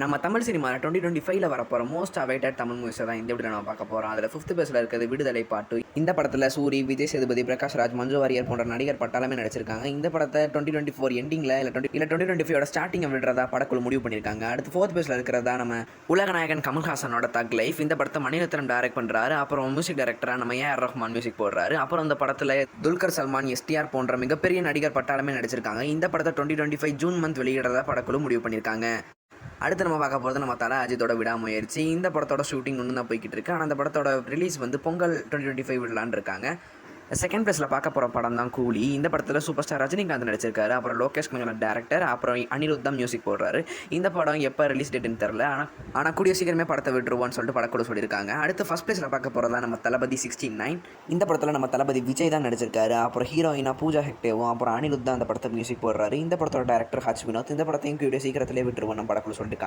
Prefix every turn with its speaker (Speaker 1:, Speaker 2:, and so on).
Speaker 1: நம்ம தமிழ் சினிமாவில் 2025 வரப்போகிற மோஸ்ட் அவைட்டட் தமிழ் மூவிஸை தான் இந்த வீடியோ நம்ம பார்க்க போகிறோம். அதில் 5th பிளேஸில் இருக்கிறது விடுதலை பாட்டு. இந்த படத்தில் சூரி, விஜய் சேதுபதி, பிரகாஷ் ராஜ், மஞ்சு வாரியர் போன்ற நடிகர் பட்டாளமே நடிச்சிருக்காங்க. இந்த படத்தை 2024 எண்டிங்கில் இல்லை 2025 ஸ்டார்டிங் விடுறதா படக்குழு முடிவு பண்ணியிருக்காங்க. அடுத்து 4th பிளேஸில் இருக்கிறதா நம்ம உலகநாயகன் கமல்ஹாசனோட தக் லைஃப். இந்த படத்தை மணிரத்னம் டைரக்ட் பண்ணுறாரு. அப்புறம் மியூசிக் டைரக்டராக நம்ம ஏஆர் ரஹ்மான் மியூசிக் போடுறாரு. அப்புறம் இந்த படத்தில் துல்கர் சல்மான், எஸ்டிஆர் போன்ற மிகப்பெரிய நடிகர் பட்டாளமே நடிச்சிருக்காங்க. இந்த படத்தை 2025 ஜூன் மந்த் வெளியிடுறதா படக்குழு முடிவு பண்ணியிருக்காங்க. அடுத்து நம்ம பார்க்க போகிறது நம்ம தல அஜித்தோட விடாமுயற்சி. இந்த படத்தோட ஷூட்டிங் ஒன்று தான் போய்கிட்டு இருக்கு. ஆனால் அந்த படத்தோட ரிலீஸ் வந்து பொங்கல் 2025 விடலான்னு இருக்காங்க. செகண்ட் பிளேஸில் பார்க்க போகிற படம் தான் கூலி. இந்த படத்தில் சூப்பர் ஸ்டார் ரஜினிகாந்த் நடிச்சிருக்காரு. அப்புறம் லோகேஷ் கனகராஜ் டேரக்டர், அப்புறம் அனிருத் தான் மியூசிக் போடுறாரு. இந்த படம் எப்போ ரிலீஸ் டேட்டுன்னு தெரில. ஆனால் கூடிய சீக்கிரமே படத்தை விட்டுருவோன்னு சொல்லிட்டு படக்கூட சொல்லியிருக்காங்க. அடுத்து ஃபஸ்ட் பிளேஸில் பார்க்க போகிறதா நம்ம தளபதி 69. இந்த படத்தில் நம்ம தளபதி விஜய் தான் நடிச்சிருக்காரு. அப்புறம் ஹீரோயினா பூஜா ஹெக்டேவும், அப்புறம் அனிருத் தான் அந்த படத்தை மியூசிக் போடுறாரு. இந்த படத்தோட டேரக்டர் ஹச் வினோத். இந்த படத்தையும் கூடிய சீக்கிரத்திலே விட்டுருவோம் நம்ம படக்குள்ள சொல்லியிருக்காங்க.